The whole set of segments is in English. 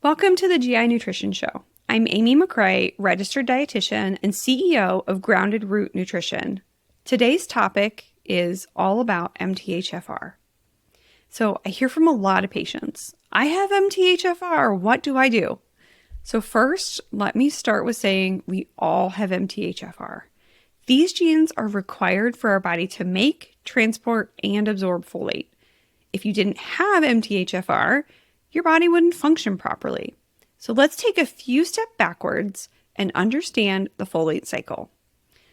Welcome to the GI Nutrition Show. I'm Amy McCrea, registered dietitian and CEO of Grounded Root Nutrition. Today's topic is all about MTHFR. So I hear from a lot of patients, I have MTHFR, what do I do? So first, let me start with saying we all have MTHFR. These genes are required for our body to make, transport, and absorb folate. If you didn't have MTHFR, your body wouldn't function properly. So let's take a few steps backwards and understand the folate cycle.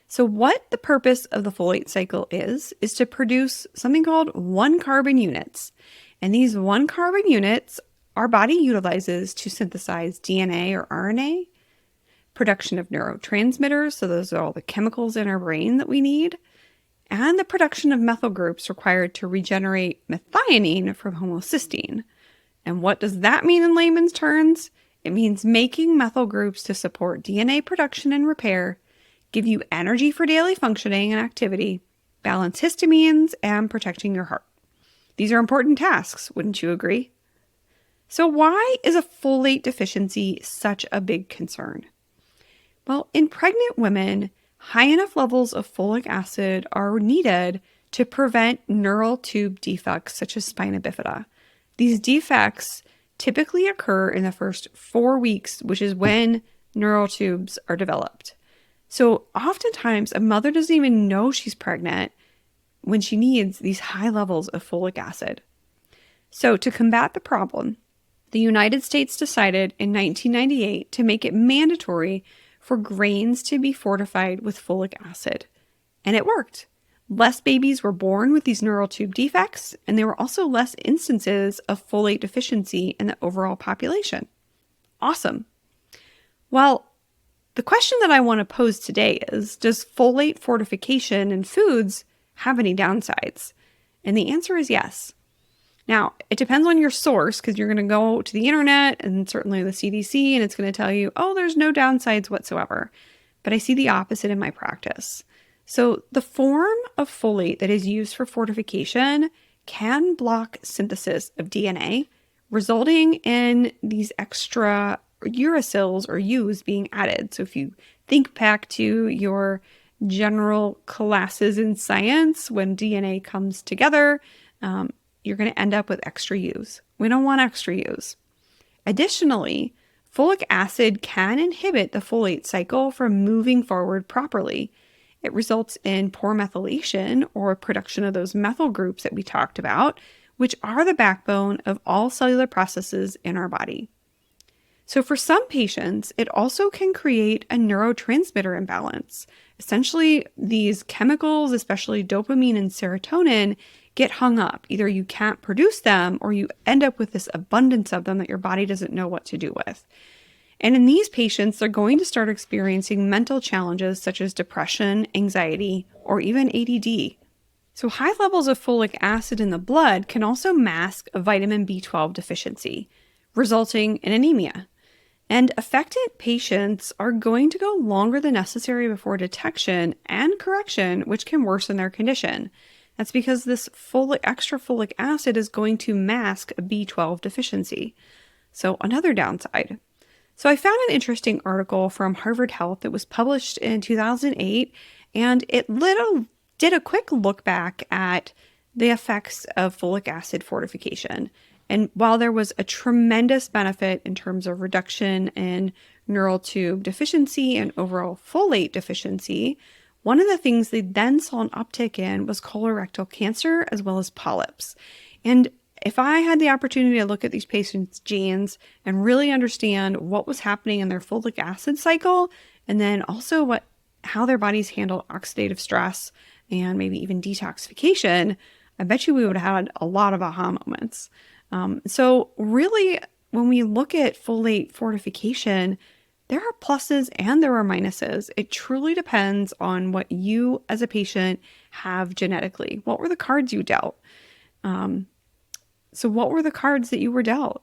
So what the purpose of the folate cycle is to produce something called 1-carbon units. And these 1-carbon units our body utilizes to synthesize DNA or RNA, production of neurotransmitters, so those are all the chemicals in our brain that we need, and the production of methyl groups required to regenerate methionine from homocysteine. And what does that mean in layman's terms? It means making methyl groups to support DNA production and repair, give you energy for daily functioning and activity, balance histamines, and protecting your heart. These are important tasks, wouldn't you agree? So why is a folate deficiency such a big concern? Well, in pregnant women, high enough levels of folic acid are needed to prevent neural tube defects such as spina bifida. These defects typically occur in the first 4 weeks, which is when neural tubes are developed. So oftentimes a mother doesn't even know she's pregnant when she needs these high levels of folic acid. So to combat the problem, the United States decided in 1998 to make it mandatory for grains to be fortified with folic acid. And it worked. Less babies were born with these neural tube defects, and there were also less instances of folate deficiency in the overall population. Awesome. Well, the question that I want to pose today is, does folate fortification in foods have any downsides? And the answer is yes. Now, it depends on your source, because you're going to go to the internet and certainly the CDC, and it's going to tell you, oh, there's no downsides whatsoever. But I see the opposite in my practice. So the form of folate that is used for fortification can block synthesis of DNA, resulting in these extra uracils or U's being added. So if you think back to your general classes in science, when DNA comes together, you're going to end up with extra U's. We don't want extra U's. Additionally, folic acid can inhibit the folate cycle from moving forward properly. It results in poor methylation or production of those methyl groups that we talked about, which are the backbone of all cellular processes in our body. So for some patients, it also can create a neurotransmitter imbalance. Essentially, these chemicals, especially dopamine and serotonin, get hung up. Either you can't produce them or you end up with this abundance of them that your body doesn't know what to do with. And in these patients, they're going to start experiencing mental challenges such as depression, anxiety, or even ADD. So high levels of folic acid in the blood can also mask a vitamin B12 deficiency, resulting in anemia. And affected patients are going to go longer than necessary before detection and correction, which can worsen their condition. That's because this extra folic acid is going to mask a B12 deficiency. So another downside. So I found an interesting article from Harvard Health that was published in 2008, and it did a quick look back at the effects of folic acid fortification. And while there was a tremendous benefit in terms of reduction in neural tube deficiency and overall folate deficiency, one of the things they then saw an uptick in was colorectal cancer as well as polyps. And if I had the opportunity to look at these patients' genes and really understand what was happening in their folic acid cycle, and then also how their bodies handle oxidative stress and maybe even detoxification, I bet you we would have had a lot of aha moments. So really, when we look at folate fortification, there are pluses and there are minuses. It truly depends on what you as a patient have genetically. What were the cards you dealt? So what were the cards that you were dealt?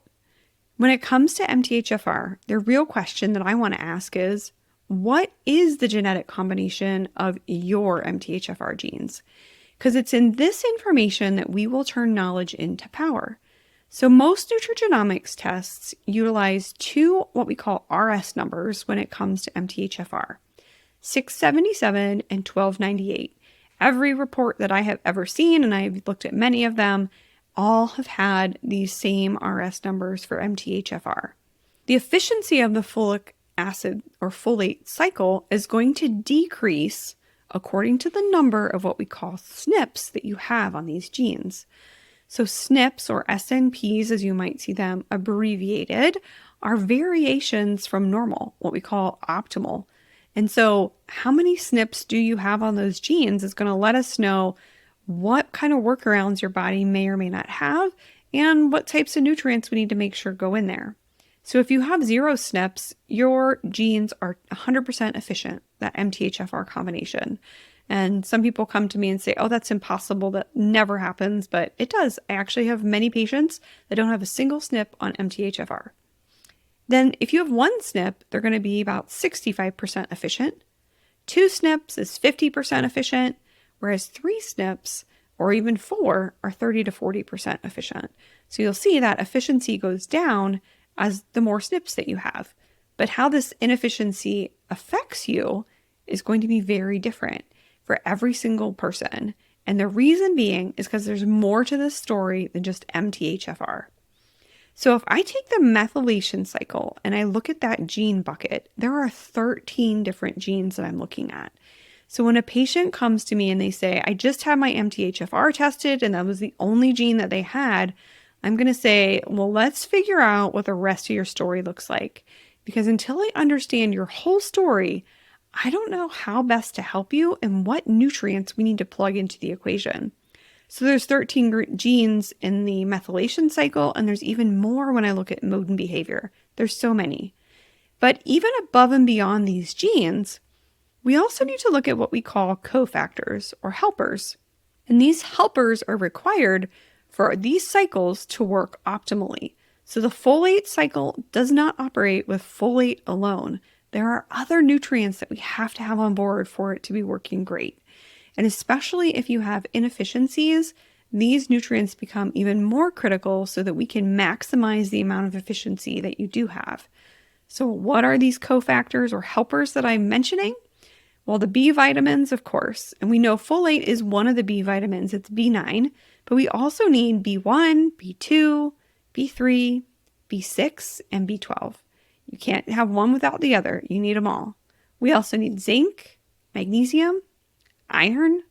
When it comes to MTHFR, the real question that I want to ask is, what is the genetic combination of your MTHFR genes? Because it's in this information that we will turn knowledge into power. So most nutrigenomics tests utilize two what we call RS numbers when it comes to MTHFR, 677 and 1298. Every report that I have ever seen, and I've looked at many of them, all have had these same RS numbers for MTHFR. The efficiency of the folic acid or folate cycle is going to decrease according to the number of what we call SNPs that you have on these genes. So SNPs, or SNPs as you might see them abbreviated, are variations from normal, what we call optimal. And so how many SNPs do you have on those genes is going to let us know what kind of workarounds your body may or may not have and what types of nutrients we need to make sure go in there. So if you have 0 SNPs, your genes are 100% efficient, that MTHFR combination. And some people come to me and say, oh, that's impossible. That never happens. But it does. I actually have many patients that don't have a single SNP on MTHFR. Then if you have 1 SNP, they're going to be about 65% efficient. 2 SNPs is 50% efficient, whereas 3 SNPs or even 4 are 30 to 40% efficient. So you'll see that efficiency goes down as the more SNPs that you have. But how this inefficiency affects you is going to be very different for every single person. And the reason being is because there's more to this story than just MTHFR. So if I take the methylation cycle and I look at that gene bucket, there are 13 different genes that I'm looking at. So when a patient comes to me and they say, I just had my MTHFR tested and that was the only gene that they had, I'm going to say, well, let's figure out what the rest of your story looks like. Because until I understand your whole story, I don't know how best to help you and what nutrients we need to plug into the equation. So there's 13 genes in the methylation cycle, and there's even more when I look at mode and behavior. There's so many. But even above and beyond these genes, we also need to look at what we call cofactors or helpers. And these helpers are required for these cycles to work optimally. So the folate cycle does not operate with folate alone. There are other nutrients that we have to have on board for it to be working great. And especially if you have inefficiencies, these nutrients become even more critical so that we can maximize the amount of efficiency that you do have. So what are these cofactors or helpers that I'm mentioning? Well, the B vitamins, of course, and we know folate is one of the B vitamins. It's B9, but we also need B1, B2, B3, B6, and B12. You can't have one without the other. You need them all. We also need zinc, magnesium, iron,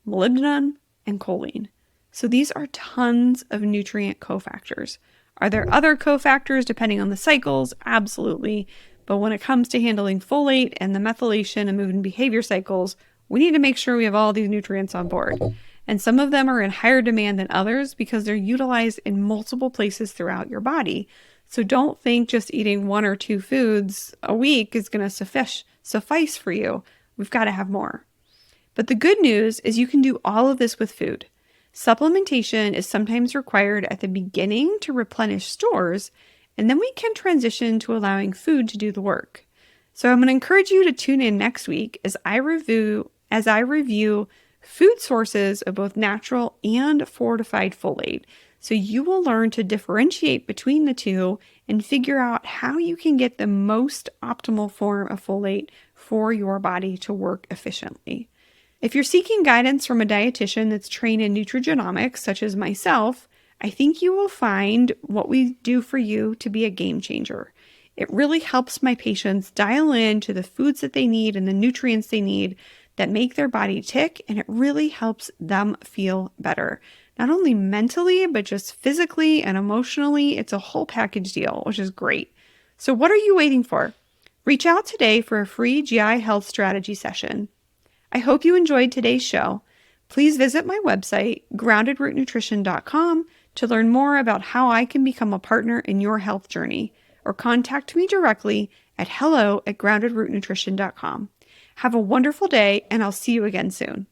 molybdenum, and choline. So these are tons of nutrient cofactors. Are there other cofactors depending on the cycles? Absolutely. But when it comes to handling folate and the methylation and mood and behavior cycles, we need to make sure we have all these nutrients on board. And some of them are in higher demand than others because they're utilized in multiple places throughout your body. So don't think just eating 1 or 2 foods a week is going to suffice for you. We've got to have more. But the good news is you can do all of this with food. Supplementation is sometimes required at the beginning to replenish stores, and then we can transition to allowing food to do the work. So I'm going to encourage you to tune in next week as I review food sources of both natural and fortified folate. So you will learn to differentiate between the two and figure out how you can get the most optimal form of folate for your body to work efficiently. If you're seeking guidance from a dietitian that's trained in nutrigenomics, such as myself, I think you will find what we do for you to be a game changer. It really helps my patients dial in to the foods that they need and the nutrients they need that make their body tick, and it really helps them feel better. Not only mentally, but just physically and emotionally. It's a whole package deal, which is great. So what are you waiting for? Reach out today for a free GI health strategy session. I hope you enjoyed today's show. Please visit my website, groundedrootnutrition.com, to learn more about how I can become a partner in your health journey, or contact me directly at hello@groundedrootnutrition.com. Have a wonderful day, and I'll see you again soon.